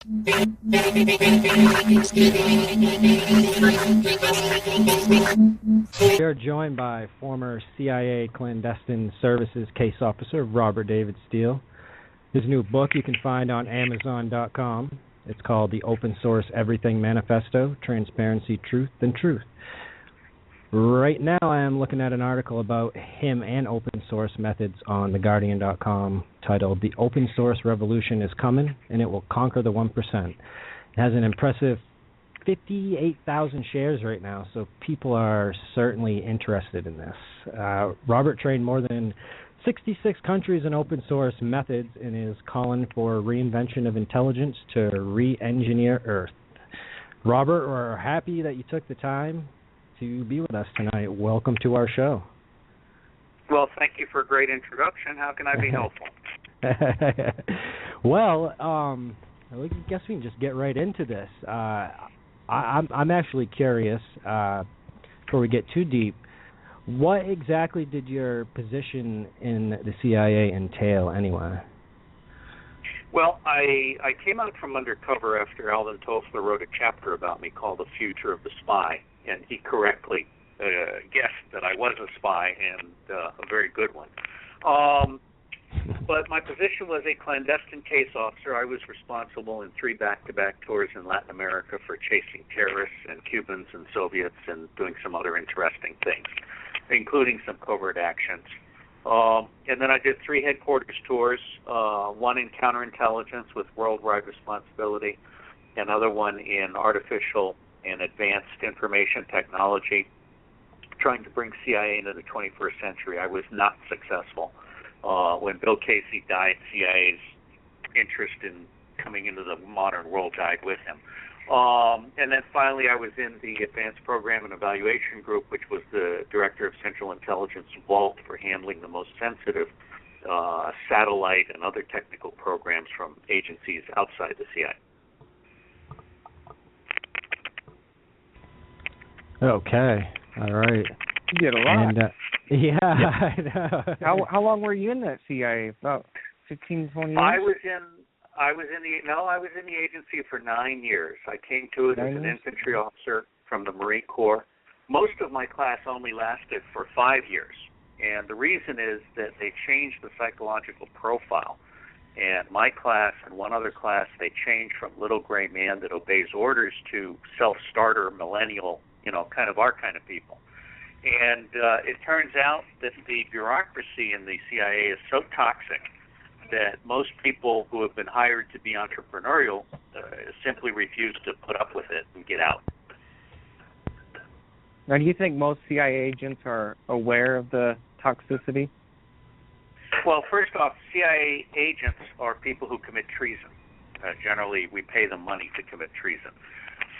We are joined by former CIA Clandestine Services Case Officer Robert David Steele. His new book you can find on Amazon.com. It's called The Open Source Everything Manifesto, Transparency, Truth, and Truth. Right now I am looking at an article about him and open source methods on TheGuardian.com titled The Open Source Revolution is Coming, and it will conquer the 1%. It has an impressive 58,000 shares right now, so people are certainly interested in this. Robert trained more than 66 countries in open source methods and is calling for reinvention of intelligence to re-engineer Earth. Robert, we're happy that you took the time to be with us tonight. Welcome to our show. Well, thank you for a great introduction. How can I be helpful? Well, I guess we can just get right into this. I'm actually curious, before we get too deep, what exactly did your position in the CIA entail anyway? Well, I came out from undercover after Alvin Toffler wrote a chapter about me called The Future of the Spy, and he correctly guessed that I was a spy, and a very good one. But my position was a clandestine case officer. I was responsible in 3 back-to-back tours in Latin America for chasing terrorists and Cubans and Soviets and doing some other interesting things, including some covert actions. And then I did 3 headquarters tours, one in counterintelligence with worldwide responsibility, another one in artificial and advanced information technology, trying to bring CIA into the 21st century. I was not successful. When Bill Casey died, CIA's interest in coming into the modern world died with him. And then finally I was in the Advanced Program and Evaluation Group, which was the Director of Central Intelligence Vault for handling the most sensitive satellite and other technical programs from agencies outside the CIA. Okay, all right. You did a lot. And, yeah, I know. How long were you in that CIA? About 15, 20 years? I was in the agency for 9 years. I came to it as an infantry officer from the Marine Corps. Most of my class only lasted for 5 years, and the reason is that they changed the psychological profile. And my class and one other class, they changed from little gray man that obeys orders to self-starter millennial, kind of our kind of people. And it turns out that the bureaucracy in the CIA is so toxic that most people who have been hired to be entrepreneurial simply refuse to put up with it and get out. Now, do you think most CIA agents are aware of the toxicity? Well, first off, CIA agents are people who commit treason. Generally, we pay them money to commit treason.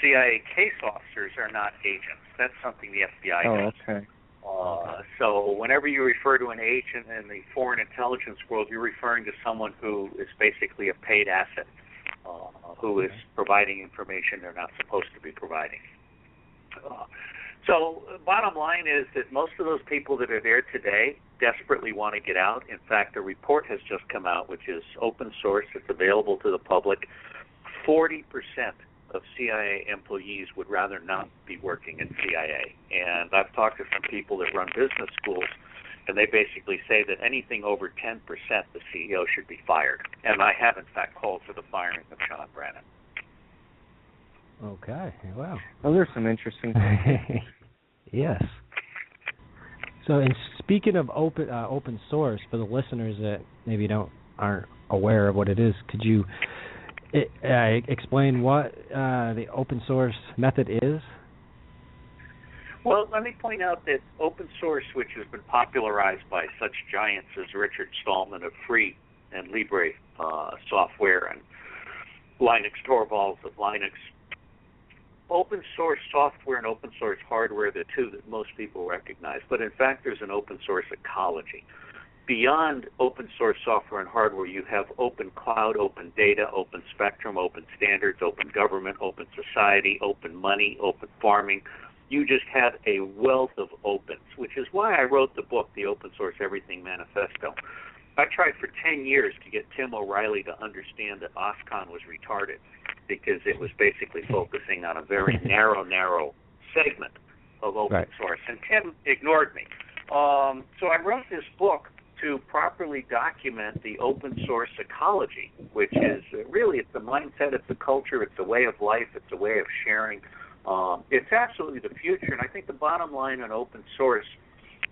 CIA case officers are not agents. That's something the FBI does. Oh, okay. So whenever you refer to an agent in the foreign intelligence world, you're referring to someone who is basically a paid asset, who is providing information they're not supposed to be providing. So bottom line is that most of those people that are there today desperately want to get out. In fact, a report has just come out, which is open source. It's available to the public. 40% of CIA employees would rather not be working in CIA. And I've talked to some people that run business schools, and they basically say that anything over 10%, the CEO should be fired. And I have, in fact, called for the firing of Sean Brennan. Okay, wow. Well, there's some interesting things. Yes. So, and speaking of open source, for the listeners that maybe aren't aware of what it is, could you explain what the open source method is? Well, let me point out that open source, which has been popularized by such giants as Richard Stallman of Free and Libre software and Linus Torvalds of Linux, open source software and open source hardware are the two that most people recognize. But in fact, there's an open source ecology. Beyond open source software and hardware, you have open cloud, open data, open spectrum, open standards, open government, open society, open money, open farming. You just have a wealth of opens, which is why I wrote the book, The Open Source Everything Manifesto. I tried for 10 years to get Tim O'Reilly to understand that OSCON was retarded. because it was basically focusing on a very narrow segment of open source. And Tim ignored me. So I wrote this book to properly document the open source ecology, which is really, it's the mindset, it's the culture, it's a way of life, it's a way of sharing. It's absolutely the future, and I think the bottom line on open source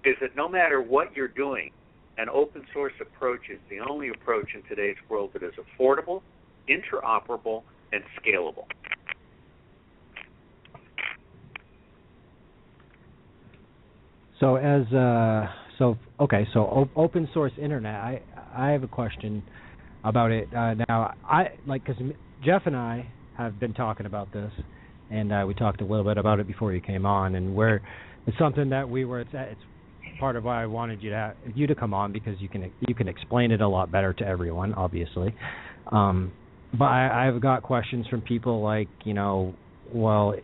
is that no matter what you're doing, an open source approach is the only approach in today's world that is affordable, interoperable, and scalable. So open source internet. I have a question about it now. Because Jeff and I have been talking about this, and we talked a little bit about it before you came on, and it's something that it's part of why I wanted you to come on, because you can explain it a lot better to everyone, obviously. But I've got questions from people like, well,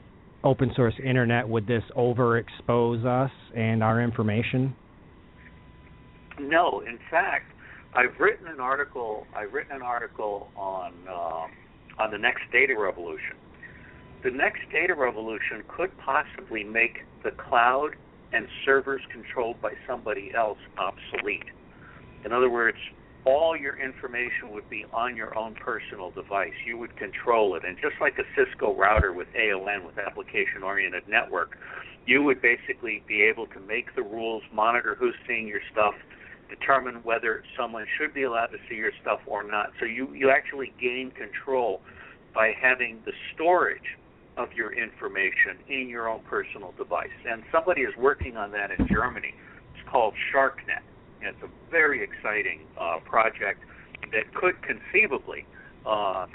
open source internet, would this overexpose us and our information? No, in fact, I've written an article on the next data revolution. The next data revolution could possibly make the cloud and servers controlled by somebody else obsolete. In other words, all your information would be on your own personal device. You would control it. And just like a Cisco router with AON, with application-oriented network, you would basically be able to make the rules, monitor who's seeing your stuff, determine whether someone should be allowed to see your stuff or not. So you actually gain control by having the storage of your information in your own personal device. And somebody is working on that in Germany. It's called SharkNet. And it's a very exciting project that could conceivably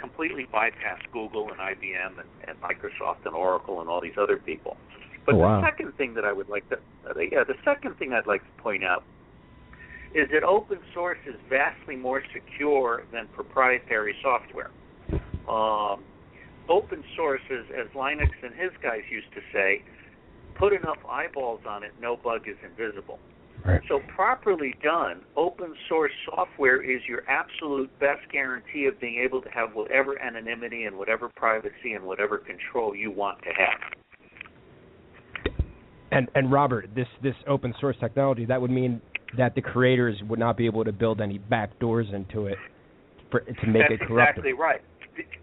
completely bypass Google and IBM and Microsoft and Oracle and all these other people. But the second thing that I would like to, the second thing I'd like to point out is that open source is vastly more secure than proprietary software. Open source, as Linux and his guys used to say, put enough eyeballs on it, no bug is invisible. Right. So properly done, open source software is your absolute best guarantee of being able to have whatever anonymity and whatever privacy and whatever control you want to have. And Robert, this open source technology, that would mean that the creators would not be able to build any back doors into it to make it corruptible. That's exactly right.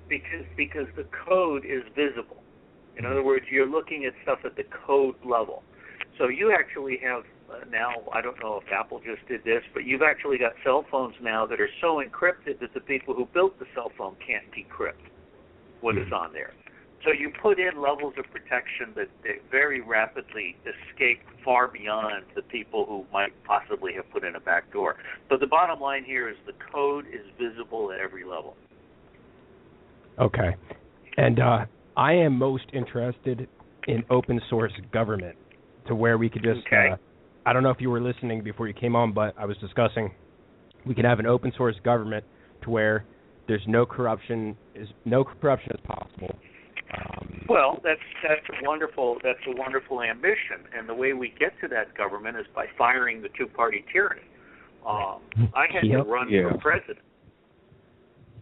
Because the code is visible. In other words, you're looking at stuff at the code level. So you actually have now, I don't know if Apple just did this, but you've actually got cell phones now that are so encrypted that the people who built the cell phone can't decrypt what is on there. So you put in levels of protection that they very rapidly escape far beyond the people who might possibly have put in a back door. So the bottom line here is the code is visible at every level. Okay. And I am most interested in open source government, to where we could just, I don't know if you were listening before you came on, but I was discussing we can have an open source government to where there's no corruption as possible. Well, that's a wonderful ambition, and the way we get to that government is by firing the two-party tyranny. I had to run for president.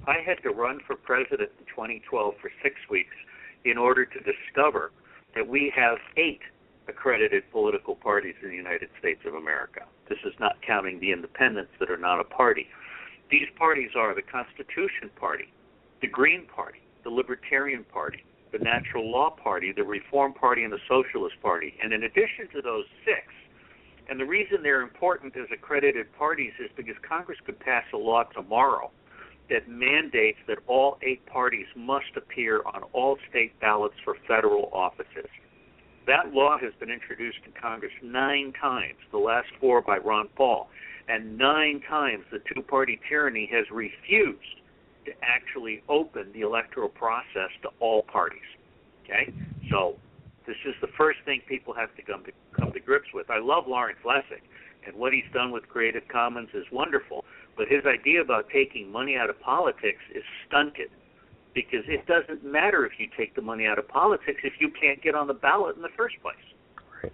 I had to run for president in 2012 for 6 weeks in order to discover that we have 8 accredited political parties in the United States of America. This is not counting the independents that are not a party. These parties are the Constitution Party, the Green Party, the Libertarian Party, the Natural Law Party, the Reform Party, and the Socialist Party. And in addition to those 6, and the reason they're important as accredited parties is because Congress could pass a law tomorrow that mandates that all 8 parties must appear on all state ballots for federal offices. That law has been introduced in Congress 9 times, the last 4 by Ron Paul, and 9 times the two-party tyranny has refused to actually open the electoral process to all parties. Okay? So this is the first thing people have to come to grips with. I love Lawrence Lessig, and what he's done with Creative Commons is wonderful, but his idea about taking money out of politics is stunted, because it doesn't matter if you take the money out of politics if you can't get on the ballot in the first place. Right.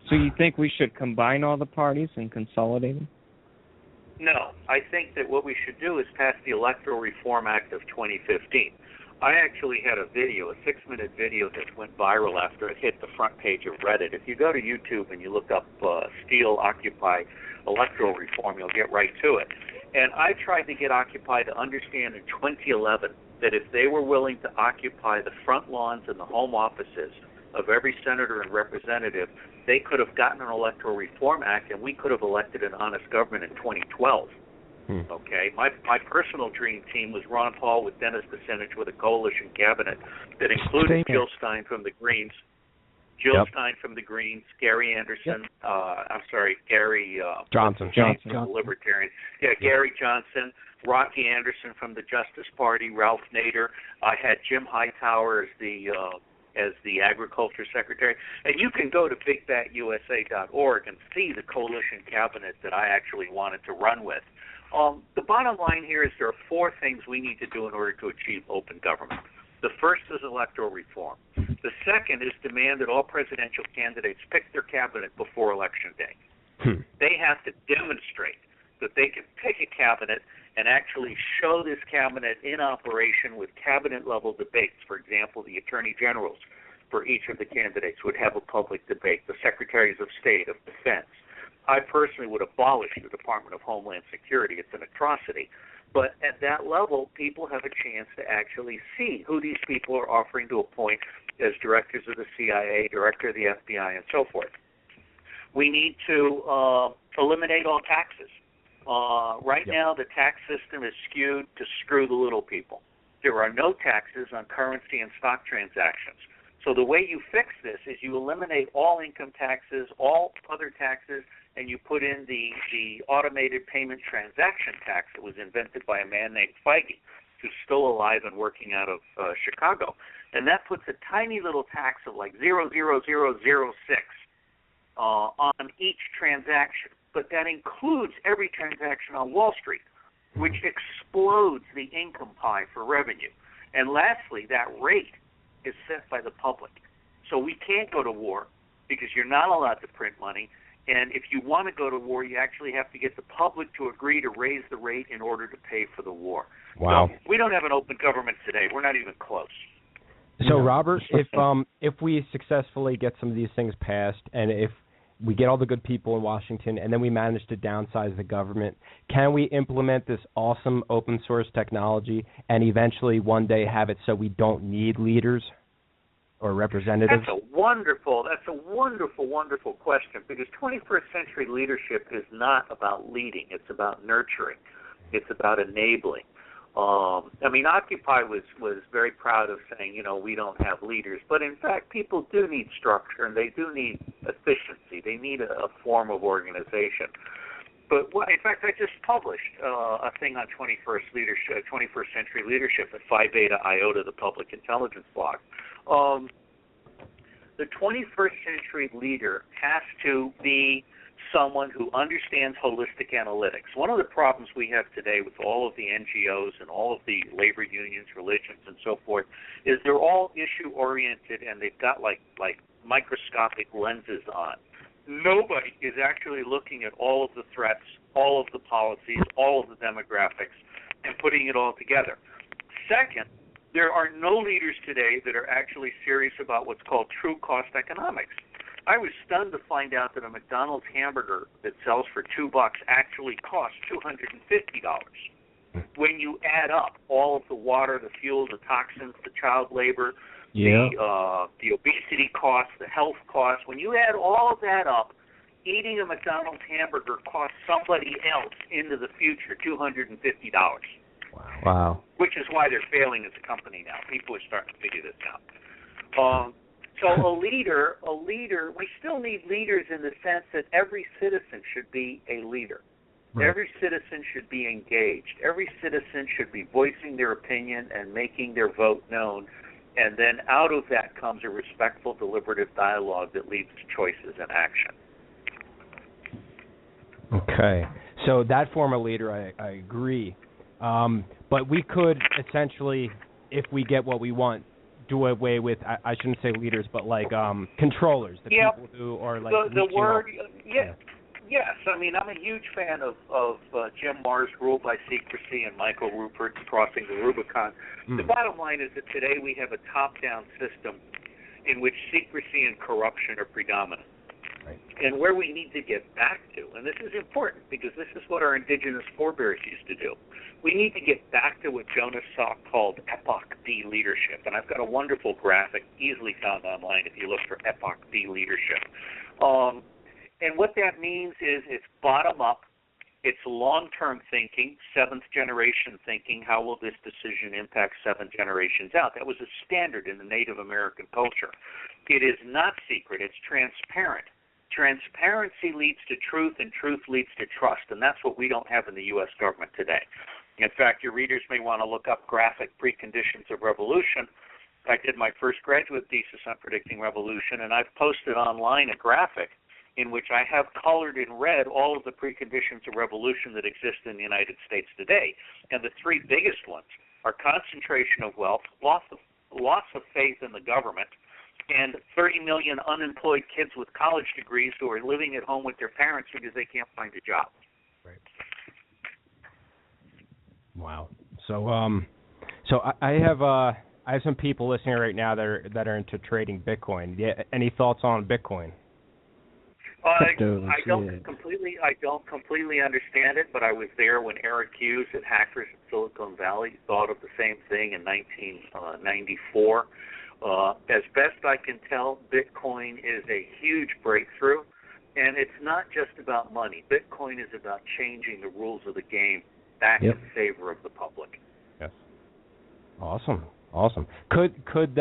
So you think we should combine all the parties and consolidate them? No, I think that what we should do is pass the Electoral Reform Act of 2015. I actually had a video, a 6-minute video that went viral after it hit the front page of Reddit. If you go to YouTube and you look up Steele Occupy Electoral Reform, you'll get right to it. And I tried to get Occupy to understand in 2011 that if they were willing to occupy the front lawns and the home offices of every senator and representative, they could have gotten an Electoral Reform Act, and we could have elected an honest government in 2012. Okay, my personal dream team was Ron Paul with Dennis Kucinich with a coalition cabinet that included Jill Stein from the Greens, from the Greens, Gary Anderson, Gary Johnson from the Libertarians, Gary Johnson, Rocky Anderson from the Justice Party, Ralph Nader. I had Jim Hightower as the Agriculture Secretary. And you can go to bigbatusa.org and see the coalition cabinet that I actually wanted to run with. The bottom line here is there are 4 things we need to do in order to achieve open government. The first is electoral reform. The second is demand that all presidential candidates pick their cabinet before Election Day. They have to demonstrate that they can pick a cabinet and actually show this cabinet in operation with cabinet-level debates. For example, the attorney generals for each of the candidates would have a public debate, the secretaries of state, of defense. I personally would abolish the Department of Homeland Security. It's an atrocity. But at that level, people have a chance to actually see who these people are offering to appoint as directors of the CIA, director of the FBI, and so forth. We need to eliminate all taxes. Right now, the tax system is skewed to screw the little people. There are no taxes on currency and stock transactions. So the way you fix this is you eliminate all income taxes, all other taxes, and you put in the automated payment transaction tax that was invented by a man named Feige, who's still alive and working out of Chicago. And that puts a tiny little tax of like 0.00006 on each transaction. But that includes every transaction on Wall Street, which explodes the income pie for revenue. And lastly, that rate is set by the public. So we can't go to war because you're not allowed to print money. And if you want to go to war, you actually have to get the public to agree to raise the rate in order to pay for the war. Wow. So we don't have an open government today. We're not even close. So, Robert, if we successfully get some of these things passed, and if we get all the good people in Washington, and then we manage to downsize the government, can we implement this awesome open source technology and eventually one day have it so we don't need leaders or representatives? That's a wonderful, wonderful question, because 21st century leadership is not about leading. It's about nurturing. It's about enabling. Occupy was very proud of saying, we don't have leaders. But in fact, people do need structure, and they do need efficiency. They need a form of organization. But in fact, I just published a thing on 21st century leadership at Phi Beta Iota, the public intelligence blog. The 21st century leader has to be someone who understands holistic analytics. One of the problems we have today with all of the NGOs and all of the labor unions, religions, and so forth, is they're all issue-oriented, and they've got like microscopic lenses on. Nobody is actually looking at all of the threats, all of the policies, all of the demographics, and putting it all together. Second, there are no leaders today that are actually serious about what's called true cost economics. I was stunned to find out that a McDonald's hamburger that sells for $2 actually costs $250. When you add up all of the water, the fuel, the toxins, the child labor, the obesity costs, the health costs, when you add all of that up, eating a McDonald's hamburger costs somebody else into the future $250. Wow. Which is why they're failing as a company now. People are starting to figure this out. So a leader, we still need leaders in the sense that every citizen should be a leader. Right. Every citizen should be engaged. Every citizen should be voicing their opinion and making their vote known. And then out of that comes a respectful, deliberative dialogue that leads to choices and action. Okay. So that form of leader, I agree. But we could essentially, if we get what we want, do away with, I shouldn't say leaders, but like controllers, the people who are like the word, Yes, I mean, I'm a huge fan of Jim Marr's Rule by Secrecy and Michael Rupert's Crossing the Rubicon. The bottom line is that today we have a top-down system in which secrecy and corruption are predominant. Right. And where we need to get back to, and this is important because this is what our indigenous forebears used to do, we need to get back to what Jonas Salk called Epoch B leadership. And I've got a wonderful graphic easily found online if you look for Epoch B leadership. And what that means is it's bottom-up, it's long-term thinking, seventh-generation thinking. How will this decision impact 7 generations out? That was a standard in the Native American culture. It is not secret. It's transparent. Transparency leads to truth, and truth leads to trust, and that's what we don't have in the U.S. government today. In fact, your readers may want to look up graphic preconditions of revolution. I did my first graduate thesis on predicting revolution, and I've posted online a graphic in which I have colored in red all of the preconditions of revolution that exist in the United States today. And the 3 biggest ones are concentration of wealth, loss of faith in the government, and 30 million unemployed kids with college degrees who are living at home with their parents because they can't find a job. Right. Wow. So I have some people listening right now that are into trading Bitcoin. Yeah, any thoughts on Bitcoin? I don't completely understand it, but I was there when Eric Hughes at Hackers in Silicon Valley thought of the same thing in 1994. As best I can tell, Bitcoin is a huge breakthrough, and it's not just about money. Bitcoin is about changing the rules of the game back in favor of the public. Yes. Awesome. Could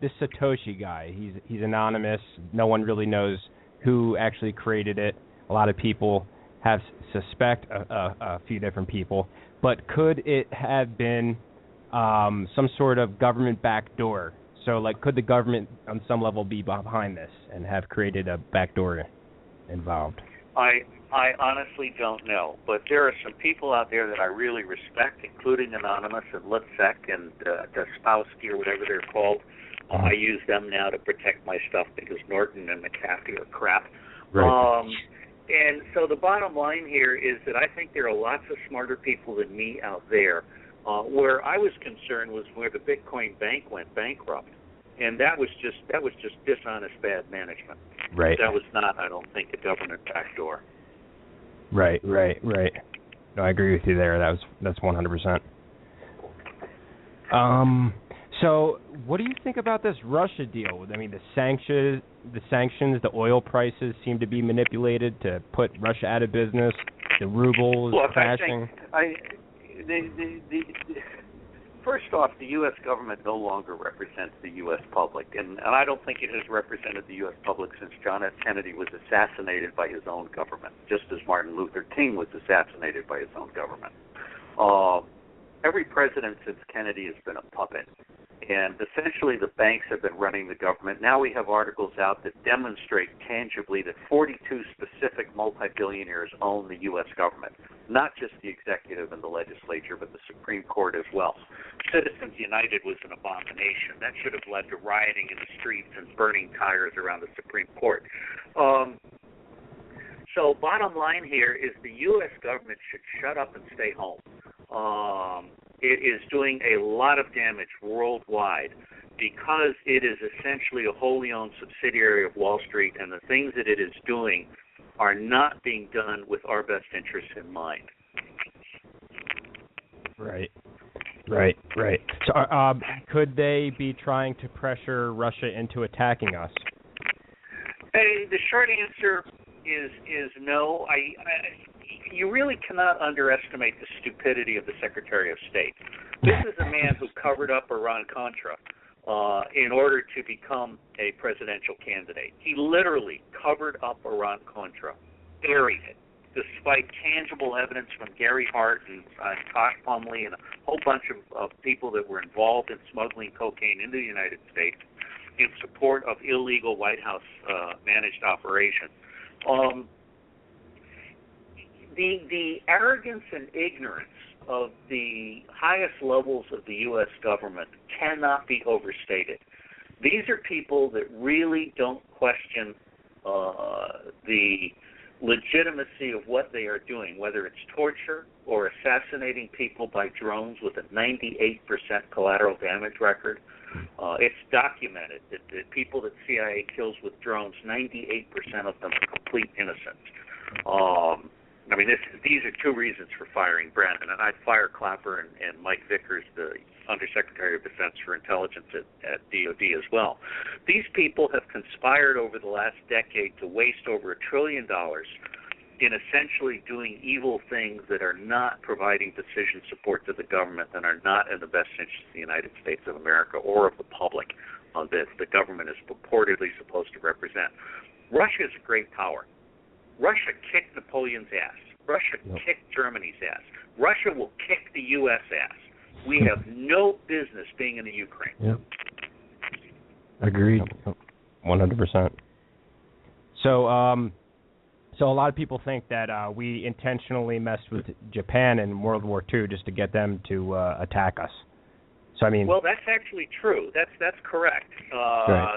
this Satoshi guy? He's anonymous. No one really knows who actually created it. A lot of people have suspect a few different people, but could it have been some sort of government backdoor? So, could the government on some level be behind this and have created a backdoor involved? I honestly don't know, but there are some people out there that I really respect, including Anonymous and Litvek and Daspowski or whatever they're called. I use them now to protect my stuff because Norton and McAfee are crap. Right. And so the bottom line here is that I think there are lots of smarter people than me out there. Where I was concerned was where the Bitcoin bank went bankrupt, and that was just dishonest bad management. Right. That was not, I don't think, a government backdoor. Right. No, I agree with you there. That's 100%. So, what do you think about this Russia deal? I mean, the sanctions, the oil prices seem to be manipulated to put Russia out of business. The ruble is crashing. First off, the U.S. government no longer represents the U.S. public, and I don't think it has represented the U.S. public since John F. Kennedy was assassinated by his own government, just as Martin Luther King was assassinated by his own government. Every president since Kennedy has been a puppet, and essentially the banks have been running the government. Now we have articles out that demonstrate tangibly that 42 specific multi-billionaires own the U.S. government, not just the executive and the legislature, but the Supreme Court as well. Citizens United was an abomination. That should have led to rioting in the streets and burning tires around the Supreme Court. So bottom line here is the U.S. government should shut up and stay home. It is doing a lot of damage worldwide because it is essentially a wholly owned subsidiary of Wall Street, and the things that it is doing are not being done with our best interests in mind. Right. So, could they be trying to pressure Russia into attacking us? Hey, the short answer is no. You really cannot underestimate the stupidity of the Secretary of State. This is a man who covered up Iran-Contra in order to become a presidential candidate. He literally covered up Iran-Contra, buried it, despite tangible evidence from Gary Hart and Tosh Plumlee and a whole bunch of people that were involved in smuggling cocaine into the United States in support of illegal White House managed operations. The arrogance and ignorance of the highest levels of the U.S. government cannot be overstated. These are people that really don't question the legitimacy of what they are doing, whether it's torture or assassinating people by drones with a 98% collateral damage record. It's documented that the people that CIA kills with drones, 98% of them are complete innocents. I mean, these are two reasons for firing Brennan, and I'd fire Clapper and Mike Vickers, the Undersecretary of Defense for Intelligence at DOD as well. These people have conspired over the last decade to waste over $1 trillion in essentially doing evil things that are not providing decision support to the government and are not in the best interest of the United States of America or of the public that the government is purportedly supposed to represent. Russia is a great power. Russia kicked Napoleon's ass. Russia kicked Germany's ass. Russia will kick the U.S. ass. We have no business being in the Ukraine. Yep. Agreed. 100%. So, so a lot of people think that we intentionally messed with Japan in World War II just to get them to attack us. So I mean, well, that's actually true. That's correct. Right.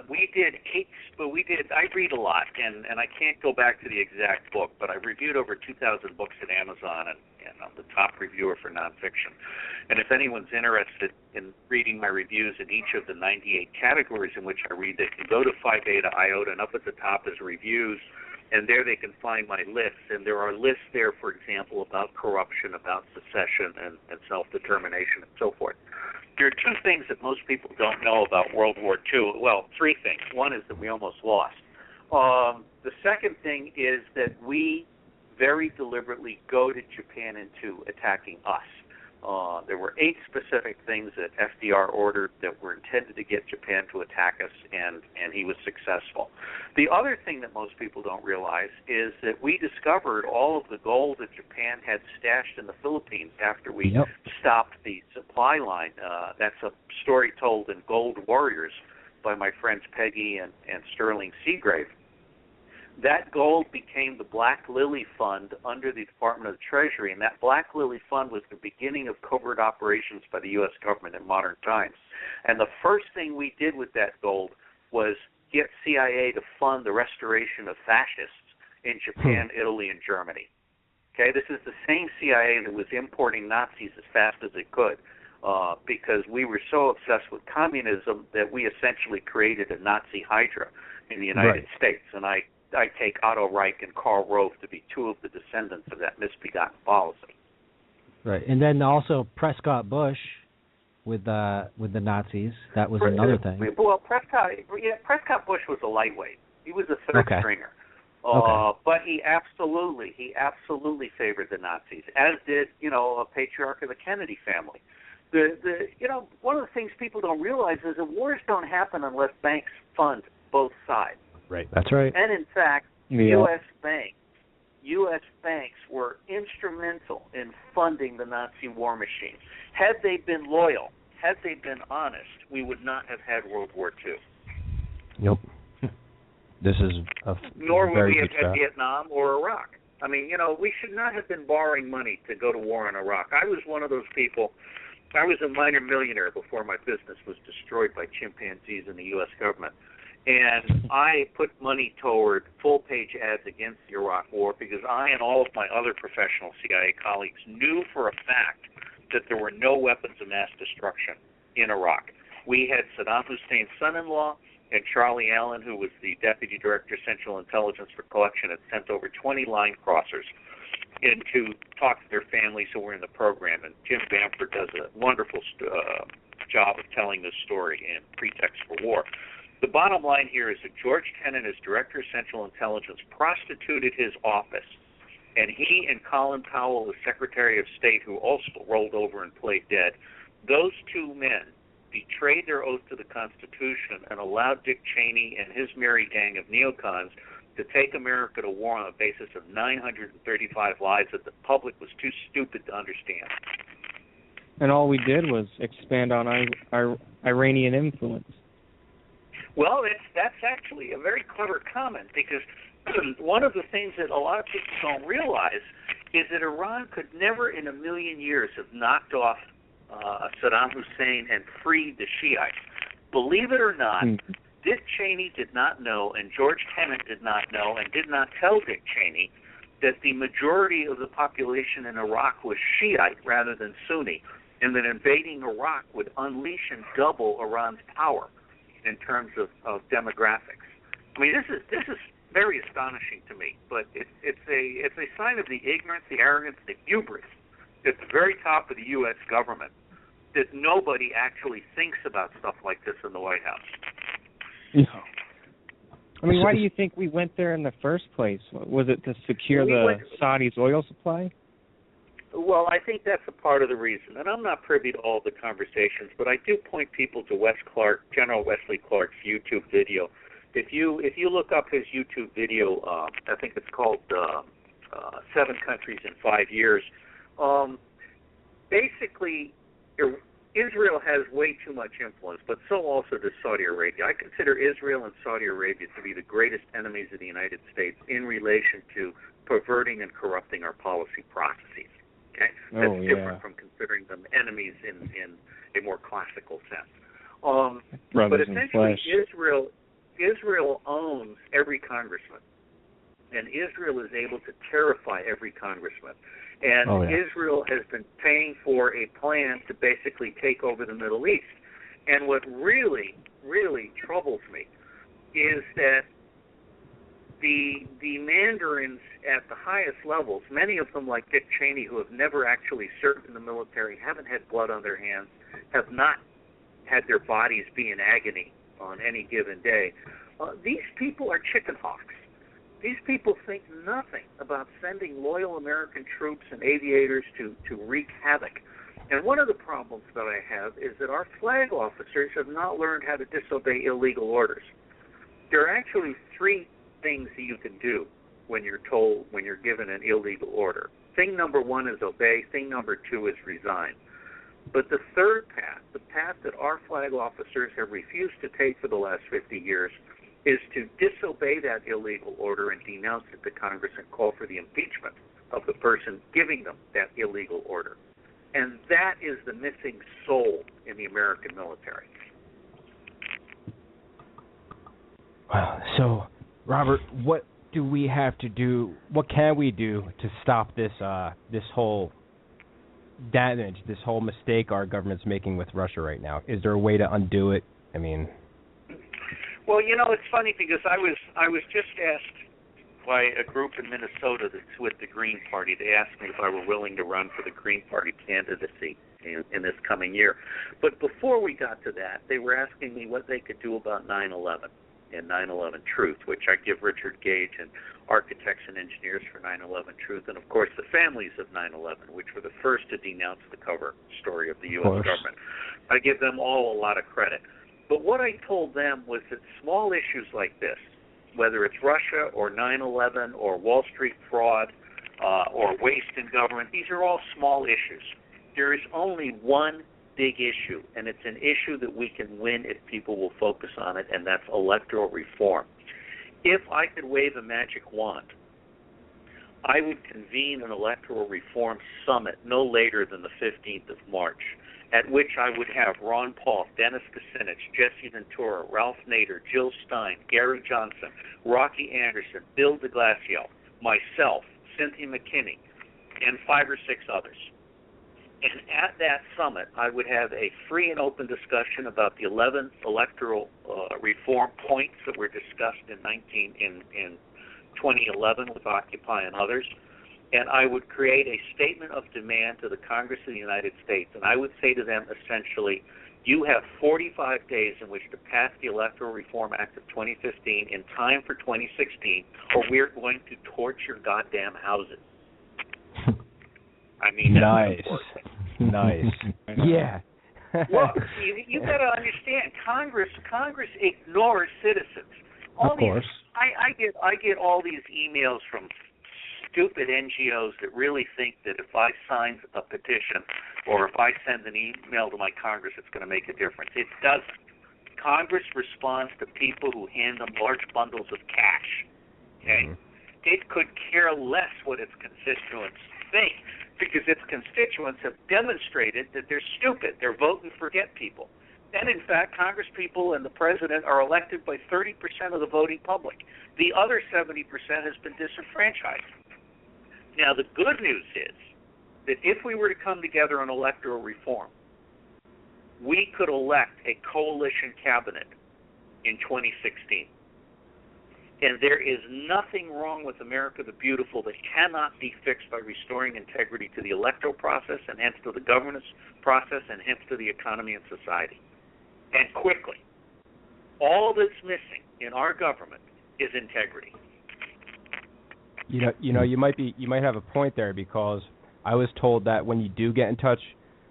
I read a lot, and I can't go back to the exact book, but I reviewed over 2,000 books at Amazon, and I'm the top reviewer for nonfiction. And if anyone's interested in reading my reviews in each of the 98 categories in which I read, they can go to Phi Beta Iota, and up at the top is reviews. And there they can find my lists, and there are lists there, for example, about corruption, about secession, and self-determination, and so forth. There are two things that most people don't know about World War II. Well, three things. One is that we almost lost. The second thing is that we very deliberately goaded Japan into attacking us. There were 8 specific things that FDR ordered that were intended to get Japan to attack us, and he was successful. The other thing that most people don't realize is that we discovered all of the gold that Japan had stashed in the Philippines after we stopped the supply line. That's a story told in Gold Warriors by my friends Peggy and Sterling Seagrave. That gold became the Black Lily Fund under the Department of the Treasury, and that Black Lily Fund was the beginning of covert operations by the U.S. government in modern times. And the first thing we did with that gold was get CIA to fund the restoration of fascists in Japan, Italy, and Germany. Okay, this is the same CIA that was importing Nazis as fast as it could because we were so obsessed with communism that we essentially created a Nazi Hydra in the United States. And I take Otto Reich and Karl Rove to be two of the descendants of that misbegotten policy. Right, and then also Prescott Bush with the Nazis. That was another thing. Well, Prescott Bush was a lightweight. He was a third stringer. But he absolutely favored the Nazis, as did a patriarch of the Kennedy family. One of the things people don't realize is that wars don't happen unless banks fund both sides. Right. That's right. And in fact, U.S. banks were instrumental in funding the Nazi war machine. Had they been loyal, had they been honest, we would not have had World War II. Nope. This is a Nor would very we have good had Vietnam or Iraq. I mean, we should not have been borrowing money to go to war in Iraq. I was one of those people. I was a minor millionaire before my business was destroyed by chimpanzees in the U.S. government. And I put money toward full-page ads against the Iraq War because I and all of my other professional CIA colleagues knew for a fact that there were no weapons of mass destruction in Iraq. We had Saddam Hussein's son-in-law and Charlie Allen, who was the Deputy Director of Central Intelligence for Collection, had sent over 20 line crossers in to talk to their families who were in the program. And Jim Bamford does a wonderful job of telling this story in Pretext for War. The bottom line here is that George Kennan, as Director of Central Intelligence, prostituted his office, and he and Colin Powell, the Secretary of State, who also rolled over and played dead, those two men betrayed their oath to the Constitution and allowed Dick Cheney and his merry gang of neocons to take America to war on the basis of 935 lives that the public was too stupid to understand. And all we did was expand on our Iranian influence. Well, that's actually a very clever comment because one of the things that a lot of people don't realize is that Iran could never in a million years have knocked off Saddam Hussein and freed the Shiites. Believe it or not, Dick Cheney did not know, and George Kennan did not know, and did not tell Dick Cheney that the majority of the population in Iraq was Shiite rather than Sunni, and that invading Iraq would unleash and double Iran's power in terms of demographics. I mean, this is very astonishing to me, but it's a sign of the ignorance, the arrogance, the hubris at the very top of the U.S. government that nobody actually thinks about stuff like this in the White House. No. I mean, why do you think we went there in the first place? Was it to secure the Saudis' oil supply? Well, I think that's a part of the reason, and I'm not privy to all the conversations, but I do point people to General Wesley Clark's YouTube video. If you look up his YouTube video, I think it's called 7 Countries in 5 Years. Basically, Israel has way too much influence, but so also does Saudi Arabia. I consider Israel and Saudi Arabia to be the greatest enemies of the United States in relation to perverting and corrupting our policy processes. Okay, that's different from considering them enemies in a more classical sense. But essentially, Israel owns every congressman, and Israel is able to terrify every congressman. And Israel has been paying for a plan to basically take over the Middle East. And what really, really troubles me is that the mandarins at the highest levels, many of them like Dick Cheney, who have never actually served in the military, haven't had blood on their hands, have not had their bodies be in agony on any given day, these people are chicken hawks. These people think nothing about sending loyal American troops and aviators to wreak havoc. And one of the problems that I have is that our flag officers have not learned how to disobey illegal orders. There are actually 3 things that you can do when you're given an illegal order. Thing number 1 is obey. Thing number 2 is resign. But the third path, the path that our flag officers have refused to take for the last 50 years, is to disobey that illegal order and denounce it to Congress and call for the impeachment of the person giving them that illegal order. And that is the missing soul in the American military. Wow. So, Robert, what do we have to do? What can we do to stop this whole damage, this whole mistake our government's making with Russia right now? Is there a way to undo it? I mean, well, you know, it's funny because I was just asked by a group in Minnesota that's with the Green Party. They asked me if I were willing to run for the Green Party candidacy in this coming year. But before we got to that, they were asking me what they could do about 9/11 and 9/11 Truth, which I give Richard Gage and Architects and Engineers for 9/11 Truth, and of course the families of 9/11, which were the first to denounce the cover story of the U.S. government. I give them all a lot of credit. But what I told them was that small issues like this, whether it's Russia or 9/11 or Wall Street fraud or waste in government, these are all small issues. There is only one big issue, and it's an issue that we can win if people will focus on it, and that's electoral reform. If I could wave a magic wand, I would convene an electoral reform summit no later than the 15th of March, at which I would have Ron Paul, Dennis Kucinich, Jesse Ventura, Ralph Nader, Jill Stein, Gary Johnson, Rocky Anderson, Bill de Blasio, myself, Cynthia McKinney, and 5 or 6 others. And at that summit, I would have a free and open discussion about the 11 electoral reform points that were discussed in 2011 with Occupy and others. And I would create a statement of demand to the Congress of the United States. And I would say to them, essentially, you have 45 days in which to pass the Electoral Reform Act of 2015 in time for 2016, or we're going to torch your goddamn houses. I mean, nice. Yeah. Look, you got to understand, Congress ignores citizens. Of course. I get all these emails from stupid NGOs that really think that if I sign a petition or if I send an email to my Congress, it's going to make a difference. It doesn't. Congress responds to people who hand them large bundles of cash. Okay? Mm-hmm. It could care less what its constituents think, because its constituents have demonstrated that they're stupid. They're vote and forget people. And in fact, Congress people and the president are elected by 30% of the voting public. The other 70% has been disenfranchised. Now, the good news is that if we were to come together on electoral reform, we could elect a coalition cabinet in 2016. And there is nothing wrong with America the Beautiful that cannot be fixed by restoring integrity to the electoral process and hence to the governance process and hence to the economy and society. And quickly. All that's missing in our government is integrity. You might have a point there, because I was told that when you do get in touch,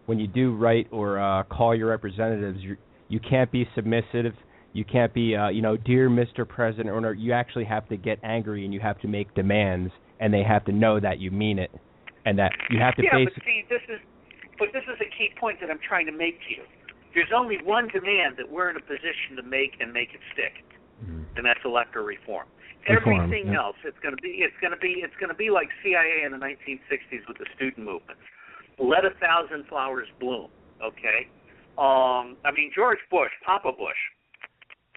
when you do write or call your representatives, you can't be submissive. You can't be, dear Mr. President, or you actually have to get angry and you have to make demands, and they have to know that you mean it, and that you have to. Yeah, but this is a key point that I'm trying to make to you. There's only one demand that we're in a position to make and make it stick, and that's electoral reform. Everything else, it's going to be like CIA in the 1960s with the student movement. Let 1,000 flowers bloom. Okay, George Bush, Papa Bush,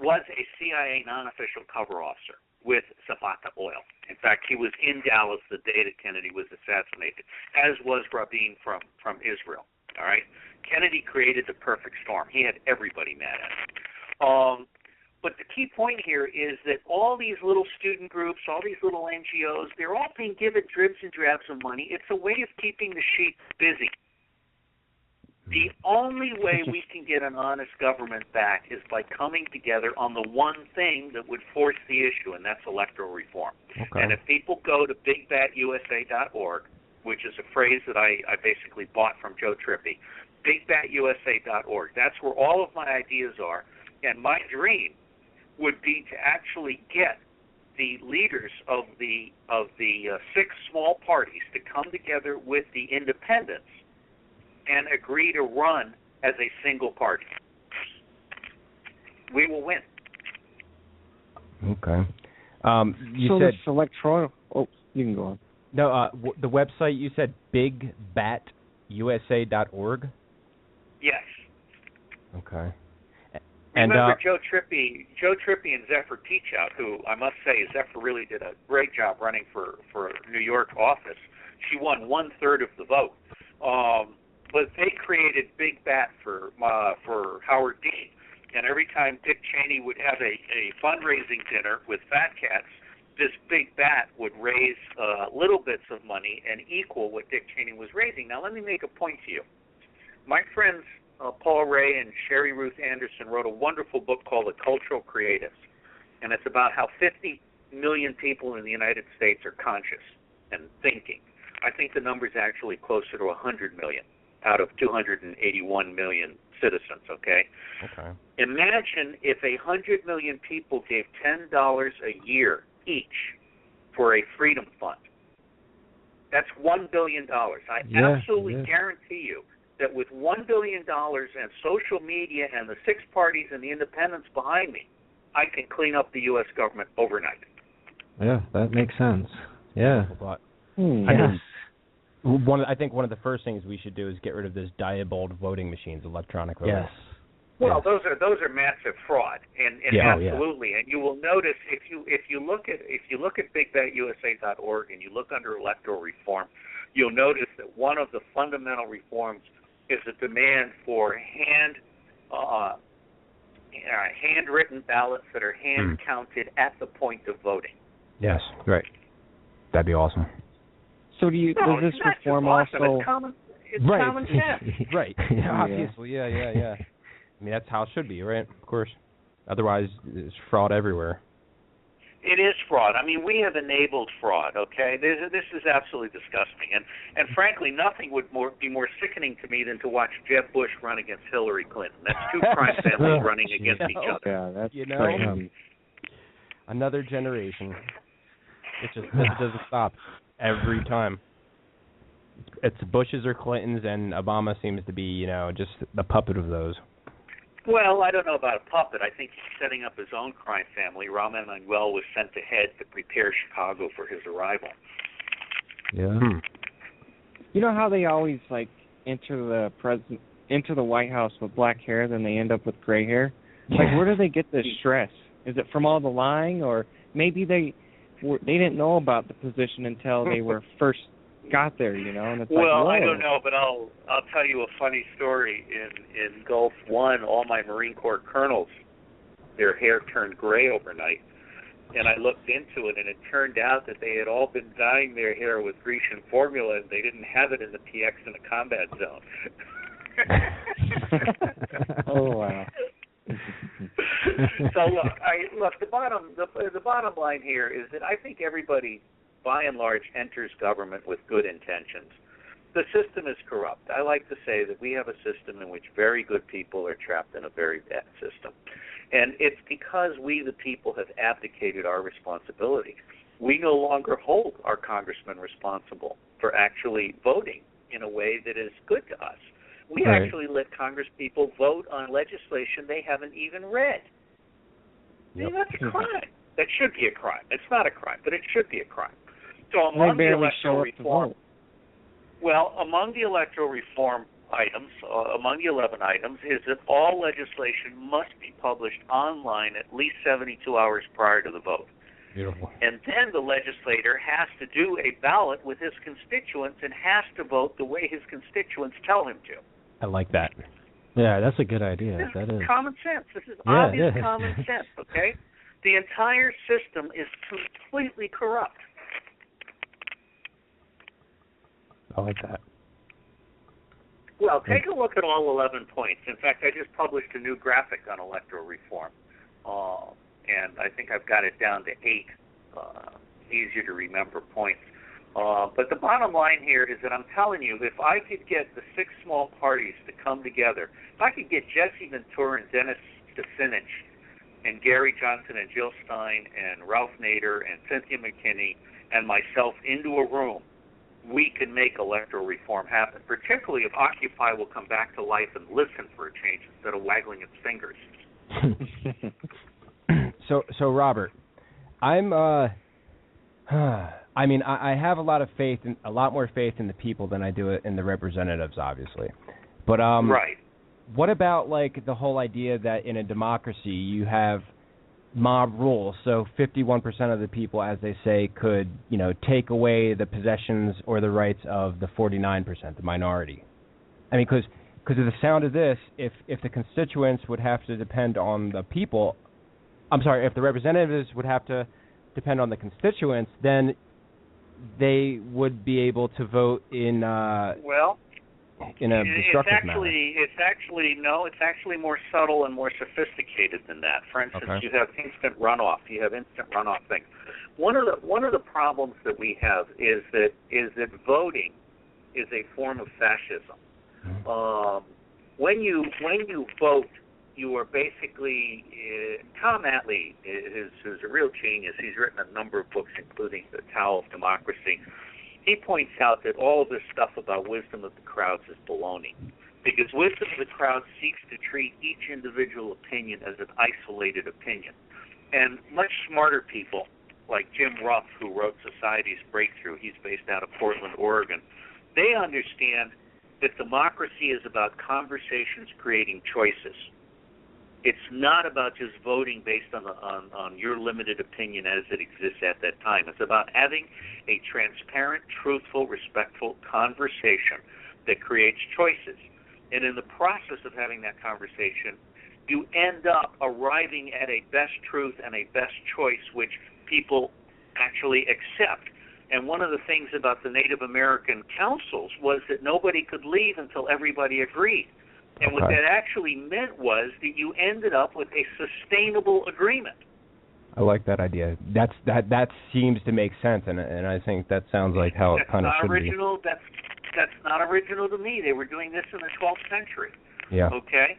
was a CIA non-official cover officer with Zapata Oil. In fact, he was in Dallas the day that Kennedy was assassinated, as was Rabin from Israel. All right, Kennedy created the perfect storm. He had everybody mad at him. But the key point here is that all these little student groups, all these little NGOs, they're all being given dribs and drabs of money. It's a way of keeping the sheep busy. The only way we can get an honest government back is by coming together on the one thing that would force the issue, and that's electoral reform. Okay. And if people go to bigbatusa.org, which is a phrase that I basically bought from Joe Trippi, bigbatusa.org, that's where all of my ideas are. And my dream would be to actually get the leaders of the 6 small parties to come together with the independents and agree to run as a single party. We will win. Okay. You so said this electoral. Oh, you can go on. No, the website you said bigbatusa.org. Yes. Okay. Remember Joe Trippi and Zephyr Teachout, who I must say Zephyr really did a great job running for New York office. She won 1/3 of the vote. But they created Big Bat for Howard Dean, and every time Dick Cheney would have a fundraising dinner with Fat Cats, this Big Bat would raise little bits of money and equal what Dick Cheney was raising. Now, let me make a point to you. My friends Paul Ray and Sherry Ruth Anderson wrote a wonderful book called The Cultural Creatives, and it's about how 50 million people in the United States are conscious and thinking. I think the number is actually closer to 100 million out of 281 million citizens, okay? Okay. Imagine if 100 million people gave $10 a year each for a freedom fund. That's $1 billion. I absolutely guarantee you that with $1 billion and social media and the 6 parties and the independents behind me, I can clean up the U.S. government overnight. Yeah, that makes sense. Yeah. I think one of the first things we should do is get rid of this Diebold voting machines, electronic voting. Yes. Well, those are massive fraud, and absolutely. And you will notice if you look at bigbatusa.org and you look under electoral reform, you'll notice that one of the fundamental reforms is a demand for handwritten ballots that are hand counted at the point of voting. Yes, right. That'd be awesome. So does this reform also? It's common sense. Right. Obviously, yeah. I mean, that's how it should be, right? Of course. Otherwise, it's fraud everywhere. It is fraud. I mean, we have enabled fraud, okay? This is absolutely disgusting. And frankly, nothing would be more sickening to me than to watch Jeb Bush run against Hillary Clinton. That's 2 crime families running against each other. Yeah, that's another generation. It doesn't stop every time. It's Bushes or Clintons, and Obama seems to be, just the puppet of those. Well, I don't know about a puppet. I think he's setting up his own crime family. Rahm Emanuel was sent ahead to prepare Chicago for his arrival. Yeah. You know how they always enter the White House with black hair, then they end up with gray hair? Where do they get this stress? Is it from all the lying, or maybe they didn't know about the position until they were first got there, you know? And it's well, like, I don't know, but I'll tell you a funny story. In Gulf One, all my Marine Corps colonels, their hair turned gray overnight. And I looked into it, and it turned out that they had all been dyeing their hair with Grecian formula, and they didn't have it in the PX in the combat zone. Oh, wow. So look, the bottom line here is that I think everybody, by and large, enters government with good intentions. The system is corrupt. I like to say that we have a system in which very good people are trapped in a very bad system. And it's because we, the people, have abdicated our responsibility. We no longer hold our congressmen responsible for actually voting in a way that is good to us. We actually let Congress people vote on legislation they haven't even read. I mean, that's a crime. That should be a crime. It's not a crime, but it should be a crime. So among the electoral reform, among the electoral reform items, among the 11 items, is that all legislation must be published online at least 72 hours prior to the vote. Beautiful. And then the legislator has to do a ballot with his constituents and has to vote the way his constituents tell him to. I like that. Yeah, that's a good idea. This is common sense. This is obvious common sense, okay? The entire system is completely corrupt. I like that. Well, take a look at all 11 points. In fact, I just published a new graphic on electoral reform, and I think I've got it down to 8 easier to remember points. But the bottom line here is that I'm telling you, if I could get the 6 small parties to come together, if I could get Jesse Ventura and Dennis Kucinich and Gary Johnson and Jill Stein and Ralph Nader and Cynthia McKinney and myself into a room, we can make electoral reform happen, particularly if Occupy will come back to life and listen for a change instead of waggling its fingers. So Robert, I'm I mean, I have a lot more faith in the people than I do in the representatives, obviously. But right. What about like the whole idea that in a democracy you have mob rule? So 51% of the people, as they say, could take away the possessions or the rights of the 49%, the minority. I mean, because of the sound of this, if the constituents would have to depend on the people, if the representatives would have to depend on the constituents, then they would be able to vote in a destructive manner. It's actually more subtle and more sophisticated than that. For instance, you have instant runoff. Things. One of the problems that we have is that voting is a form of fascism. When you vote, you are basically Tom Atlee is a real genius. He's written a number of books, including The Tao of Democracy. He points out that all this stuff about wisdom of the crowds is baloney, because wisdom of the crowd seeks to treat each individual opinion as an isolated opinion. And much smarter people, like Jim Ruff, who wrote Society's Breakthrough, he's based out of Portland, Oregon, they understand that democracy is about conversations creating choices. It's not about just voting based on your limited opinion as it exists at that time. It's about having a transparent, truthful, respectful conversation that creates choices. And in the process of having that conversation, you end up arriving at a best truth and a best choice which people actually accept. And one of the things about the Native American councils was that nobody could leave until everybody agreed. And what that actually meant was that you ended up with a sustainable agreement. I like that idea. That seems to make sense, and I think that sounds like how it kind of should be. That's not original to me. They were doing this in the 12th century. Yeah. Okay?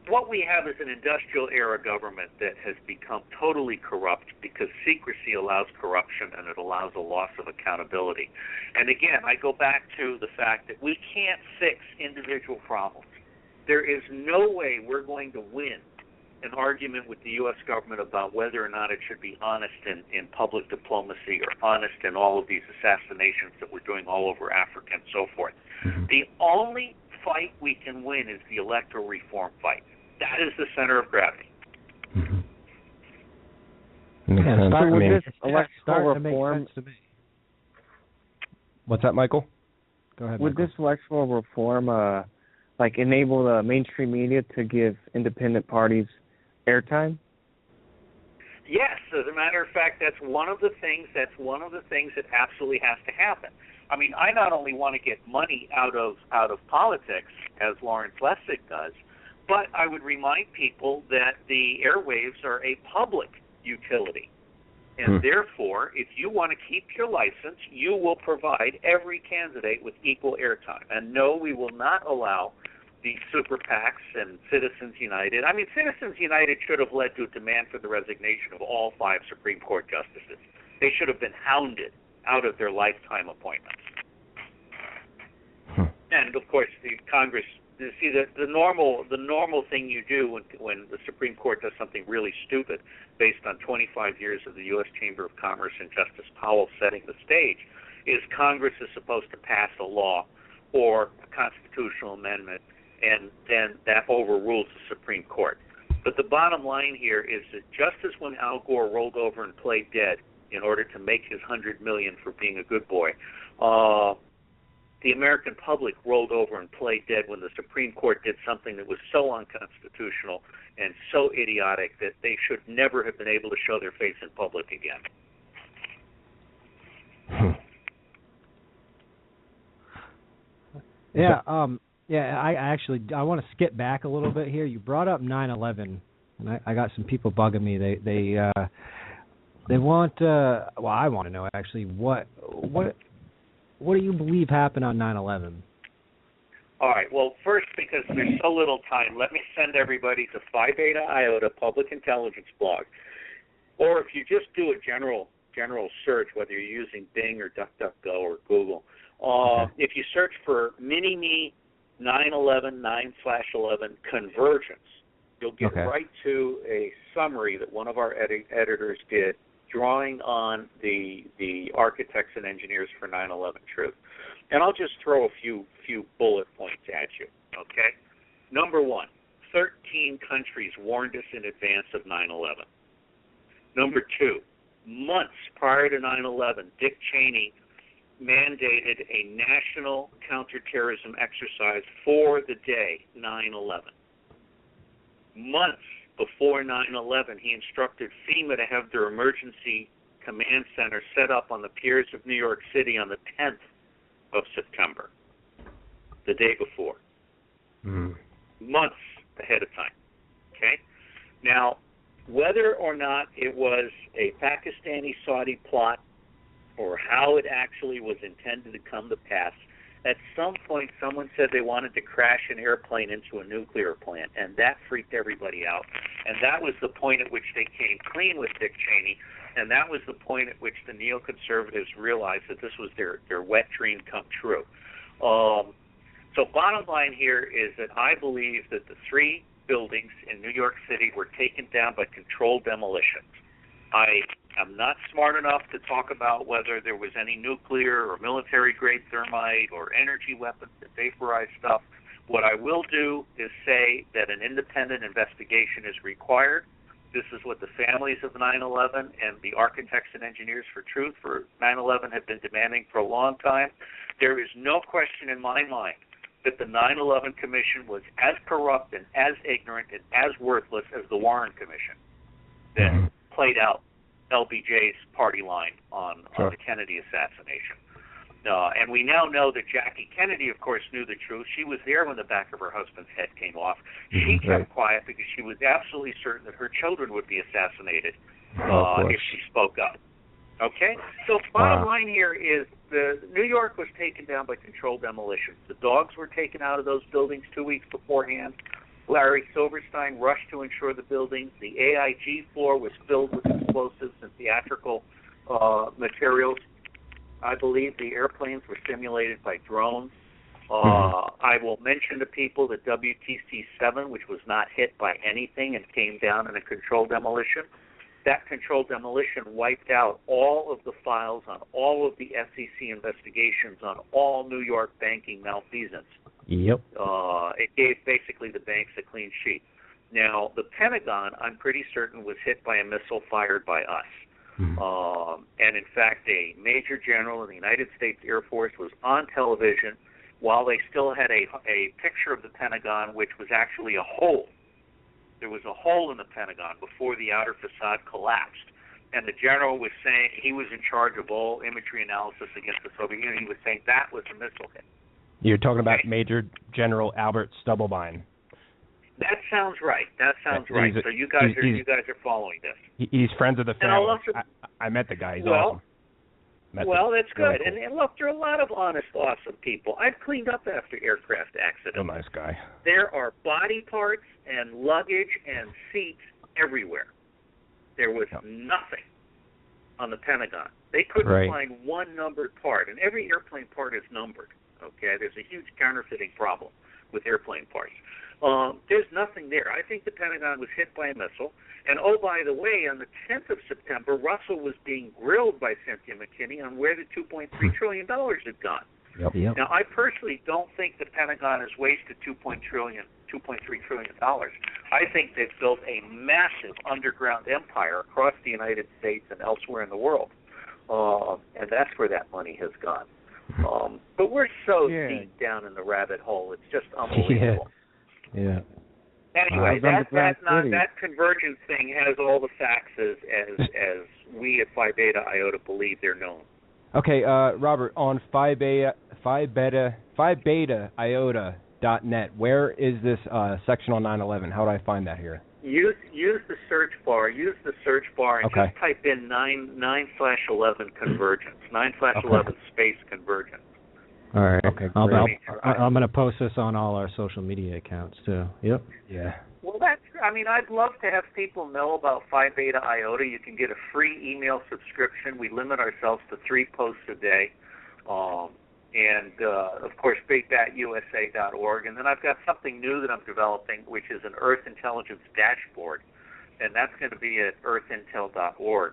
What we have is an industrial-era government that has become totally corrupt because secrecy allows corruption and it allows a loss of accountability. And again, I go back to the fact that we can't fix individual problems. There is no way we're going to win an argument with the U.S. government about whether or not it should be honest in public diplomacy or honest in all of these assassinations that we're doing all over Africa and so forth. Mm-hmm. The only fight we can win is the electoral reform fight. That is the center of gravity. Mm-hmm. Electoral reform. What's that, Michael? Go ahead, Would Michael. this electoral reform enable the mainstream media to give independent parties airtime? Yes, as a matter of fact, that's one of the things that absolutely has to happen. I mean, I not only want to get money out of politics, as Lawrence Lessig does, but I would remind people that the airwaves are a public utility. And therefore, if you want to keep your license, you will provide every candidate with equal airtime. And no, we will not allow the super PACs and Citizens United. I mean, Citizens United should have led to a demand for the resignation of all 5 Supreme Court justices. They should have been hounded out of their lifetime appointments. And of course, the Congress. You see, the normal thing you do when the Supreme Court does something really stupid, based on 25 years of the U.S. Chamber of Commerce and Justice Powell setting the stage, is Congress is supposed to pass a law or a constitutional amendment, and then that overrules the Supreme Court. But the bottom line here is that just as when Al Gore rolled over and played dead in order to make his $100 million for being a good boy, the American public rolled over and played dead when the Supreme Court did something that was so unconstitutional and so idiotic that they should never have been able to show their face in public again. Yeah, I want to skip back a little bit here. You brought up 9/11, and I got some people bugging me. They want I want to know actually what do you believe happened on 9/11? All right. Well, first, because there's so little time, let me send everybody to Phi Beta Iota Public Intelligence blog. Or if you just do a general search, whether you're using Bing or DuckDuckGo or Google, if you search for Mini-Me 9/11 9/11 convergence, you'll get right to a summary that one of our editors did, drawing on the architects and engineers for 9/11 truth. And I'll just throw a few bullet points at you, okay? Number 1, 13 countries warned us in advance of 9/11. Number 2, months prior to 9/11, Dick Cheney mandated a national counterterrorism exercise for the day 9/11. Months before 9/11, he instructed FEMA to have their emergency command center set up on the piers of New York City on the 10th of September, the day before. Months ahead of time. Okay? Now, whether or not it was a Pakistani-Saudi plot or how it actually was intended to come to pass, at some point someone said they wanted to crash an airplane into a nuclear plant, and that freaked everybody out. And that was the point at which they came clean with Dick Cheney, and that was the point at which the neoconservatives realized that this was their wet dream come true. So bottom line here is that I believe that the 3 buildings in New York City were taken down by controlled demolitions. I am not smart enough to talk about whether there was any nuclear or military-grade thermite or energy weapons that vaporized stuff. What I will do is say that an independent investigation is required. This is what the families of 9/11 and the architects and engineers for truth for 9/11 have been demanding for a long time. There is no question in my mind that the 9/11 Commission was as corrupt and as ignorant and as worthless as the Warren Commission that played out LBJ's party line on the Kennedy assassination. And we now know that Jackie Kennedy, of course, knew the truth. She was there when the back of her husband's head came off. She kept quiet because she was absolutely certain that her children would be assassinated if she spoke up. Okay? So bottom line here is New York was taken down by controlled demolitions. The dogs were taken out of those buildings 2 weeks beforehand. Larry Silverstein rushed to ensure the buildings. The AIG floor was filled with explosives and theatrical materials. I believe the airplanes were simulated by drones. I will mention to people that WTC-7, which was not hit by anything and came down in a controlled demolition, that controlled demolition wiped out all of the files on all of the SEC investigations on all New York banking malfeasance. Yep. It gave basically the banks a clean sheet. Now, the Pentagon, I'm pretty certain, was hit by a missile fired by us. And in fact, a major general in the United States Air Force was on television while they still had a picture of the Pentagon, which was actually a hole. There was a hole in the Pentagon before the outer facade collapsed. And the general was saying, he was in charge of all imagery analysis against the Soviet Union. He was saying that was a missile hit. You're talking about Major General Albert Stubblebine. That sounds right. That sounds right. So you guys are following this. He's friends of the family. I met the guy. He's awesome. Well, that's good. Really cool. And look, there are a lot of honest, awesome people. I've cleaned up after aircraft accidents. Oh, nice guy. There are body parts and luggage and seats everywhere. There was nothing on the Pentagon. They couldn't find one numbered part, and every airplane part is numbered. Okay, there's a huge counterfeiting problem with airplane parts. There's nothing there. I think the Pentagon was hit by a missile. And oh, by the way, on the 10th of September, Russell was being grilled by Cynthia McKinney on where the $2.3 trillion had gone. Yep. Now, I personally don't think the Pentagon has wasted $2.3 trillion. I think they've built a massive underground empire across the United States and elsewhere in the world. And that's where that money has gone. But we're so deep down in the rabbit hole. It's just unbelievable. Yeah. Anyway, that convergence thing has all the facts as we at Phi Beta Iota believe they're known. Okay, Robert, on Phi Beta Iota.net, where is this section on 9/11? How do I find that here? Use the search bar. Use the search bar and just type in 9/11 convergence. 9/11 space convergence. All right. Okay. I'm going to post this on all our social media accounts too. Yep. Yeah. Well, I'd love to have people know about Phi Beta Iota. You can get a free email subscription. We limit ourselves to 3 posts a day. And, of course, bigbatusa.org. And then I've got something new that I'm developing, which is an Earth Intelligence dashboard. And that's going to be at earthintel.org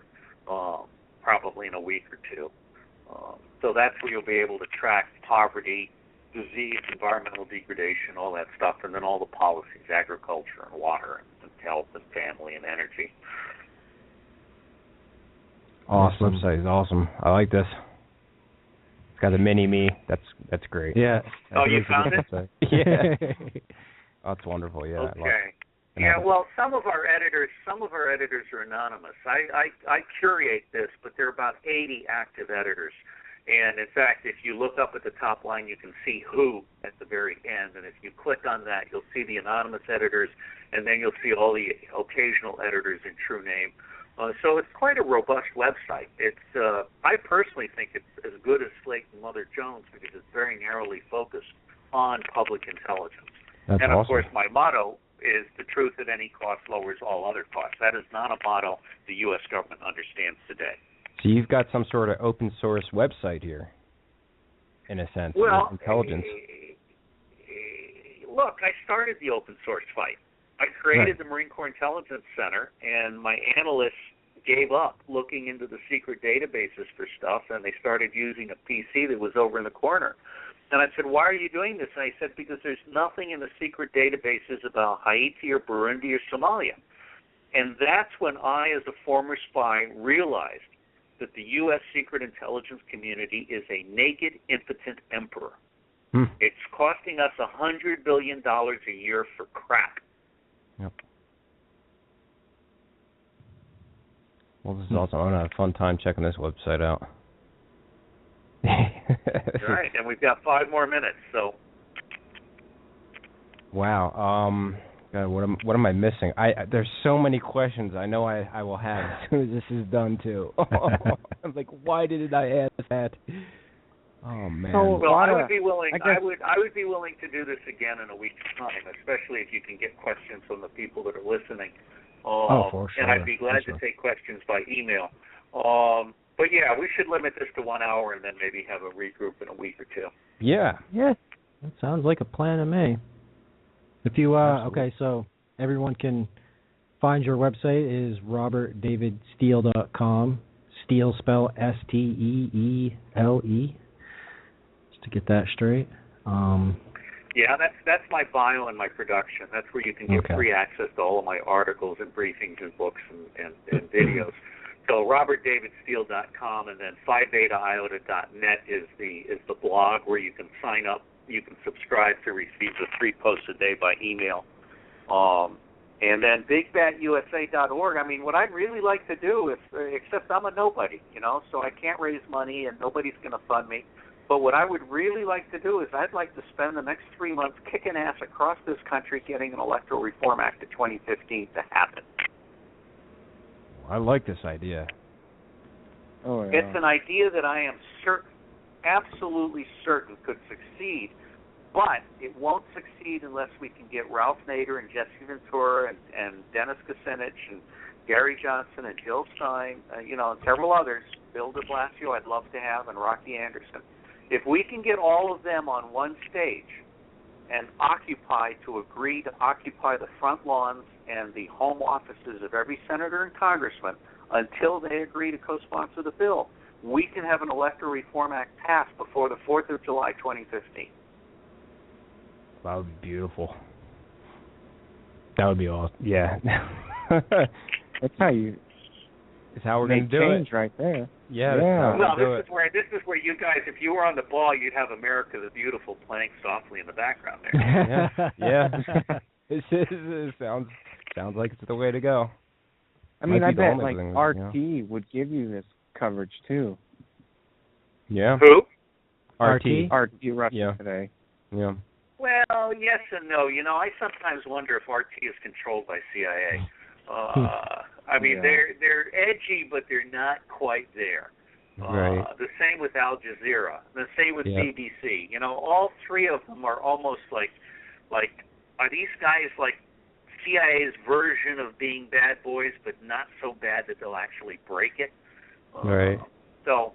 probably in a week or two. So that's where you'll be able to track poverty, disease, environmental degradation, all that stuff, and then all the policies, agriculture and water and health and family and energy. Awesome. Website is awesome. I like this. It's got a mini-me. That's great. Yeah. You found it? Yeah. Oh, that's wonderful. Yeah. Okay. Yeah, well, some of our editors are anonymous. I curate this, but there are about 80 active editors. And, in fact, if you look up at the top line, you can see who at the very end. And if you click on that, you'll see the anonymous editors, and then you'll see all the occasional editors in true name. So it's quite a robust website. I personally think it's as good as Slate and Mother Jones because it's very narrowly focused on public intelligence. That's and, awesome. of course, my motto is the truth at any cost lowers all other costs. That is not a motto the U.S. government understands today. So you've got some sort of open source website here, in a sense, well, intelligence. Look, I started the open source fight. I created the Marine Corps Intelligence Center, and my analysts gave up looking into the secret databases for stuff, and they started using a PC that was over in the corner. And I said, why are you doing this? And I said, because there's nothing in the secret databases about Haiti or Burundi or Somalia. And that's when I, as a former spy, realized that the U.S. secret intelligence community is a naked, impotent emperor. It's costing us $100 billion a year for crap. Yep. Well, this is awesome. I'm going to have a fun time checking this website out. All right, and we've got 5 more minutes, so. Wow. God, what am I missing? There's so many questions I know I will have as soon as this is done too. I'm like, why didn't I ask that? Oh man. Well, I would be willing. I would be willing to do this again in a week's time, especially if you can get questions from the people that are listening. For sure. And I'd be glad to take questions by email. But yeah, we should limit this to 1 hour and then maybe have a regroup in a week or 2. Yeah. That sounds like a plan to me. If you okay, so everyone can find your website is robertdavidsteele.com. Steele spell STEELE. Just to get that straight. Yeah, that's my bio and my production. That's where you can get free access to all of my articles and briefings and books and videos. So robertdavidsteele.com, and then phi-beta-iota.net is the blog where you can sign up. You can subscribe to receive the 3 posts a day by email. And then bigbadusa.org. I mean, what I'd really like to do is, except I'm a nobody, so I can't raise money and nobody's going to fund me. But what I would really like to do is I'd like to spend the next 3 months kicking ass across this country getting an Electoral Reform Act of 2015 to happen. I like this idea. Oh, yeah. It's an idea that I am certain, absolutely certain, could succeed. But it won't succeed unless we can get Ralph Nader and Jesse Ventura and Dennis Kucinich and Gary Johnson and Jill Stein, and several others, Bill de Blasio I'd love to have, and Rocky Anderson. If we can get all of them on one stage and agree to occupy the front lawns and the home offices of every senator and congressman until they agree to co-sponsor the bill, we can have an Electoral Reform Act passed before the 4th of July, 2015. That would be beautiful. That would be awesome. Yeah. That's how you. It's how we're going to do change it. right there. Yeah. Well, this is where you guys, if you were on the ball, you'd have America the Beautiful playing softly in the background there. Yeah. It sounds like it's the way to go. I mean, I bet like thing, RT would give you this coverage too. Yeah. Who? RT Russia Today. Yeah. Well, yes and no. I sometimes wonder if RT is controlled by CIA. I mean, they're edgy, but they're not quite there. Right. The same with Al Jazeera. The same with BBC. All 3 of them are almost like, are these guys like CIA's version of being bad boys, but not so bad that they'll actually break it? Right. So,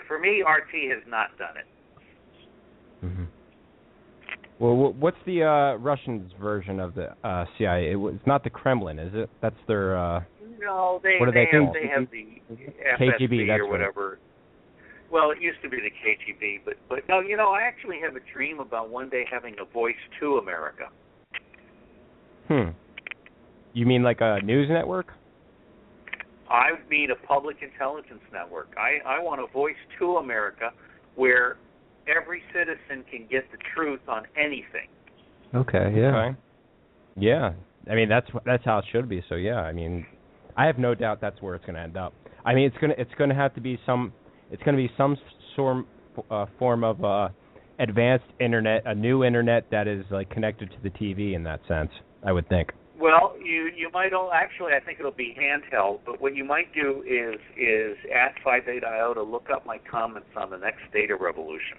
for me, RT has not done it. Mm-hmm. Well, what's the Russians' version of the CIA? It's not the Kremlin, is it? That's their. No, they what do they have the KGB, FSB or whatever. Well, it used to be the KGB, but no, I actually have a dream about one day having a voice to America. You mean like a news network? I mean a public intelligence network. I want a voice to America where every citizen can get the truth on anything. Okay, yeah. Okay. Yeah. I mean, that's how it should be. So yeah, I mean, I have no doubt that's where it's going to end up. I mean, it's going to have to be some form of advanced internet, a new internet that is like connected to the TV in that sense, I would think. Well, you might actually, I think it'll be handheld, but what you might do is at Phi Beta Iota look up my comments on the next data revolution.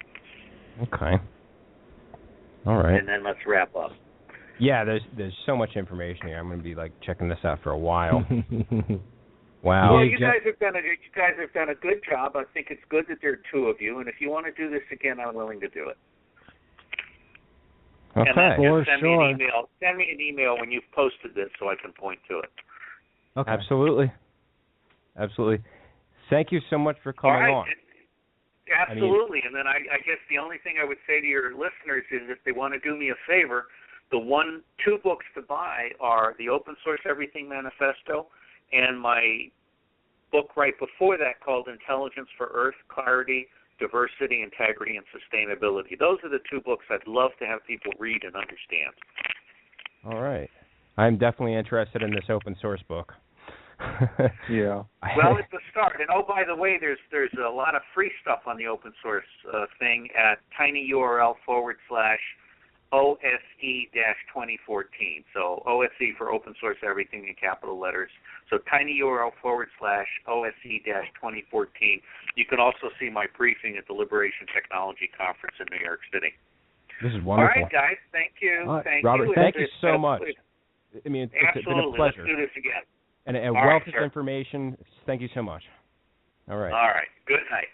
Okay. All right. And then let's wrap up. Yeah, there's so much information here. I'm going to be like checking this out for a while. Wow. Well, you guys have done a good job. I think it's good that there are 2 of you, and if you want to do this again, I'm willing to do it. Okay. And then send me an email when you've posted this so I can point to it. Okay. Absolutely. Thank you so much for coming on. Absolutely. And then I guess the only thing I would say to your listeners is if they want to do me a favor, the 2 books to buy are the Open Source Everything Manifesto and my book right before that called Intelligence for Earth, Clarity, Diversity, Integrity, and Sustainability. Those are the 2 books I'd love to have people read and understand. All right. I'm definitely interested in this open source book. Yeah. Well, it's a start. And oh, by the way, there's a lot of free stuff on the open source thing at tinyurl/OSE-2014. So OSE for Open Source Everything in capital letters. So tinyurl/OSE-2014. You can also see my briefing at the Liberation Technology Conference in New York City. This is wonderful. All right, guys. Thank you. Thank Robert, you. thank you so much. I mean, it's been a pleasure. Let's do this again. And a wealth of information. Thank you so much. All right. All right. Good night.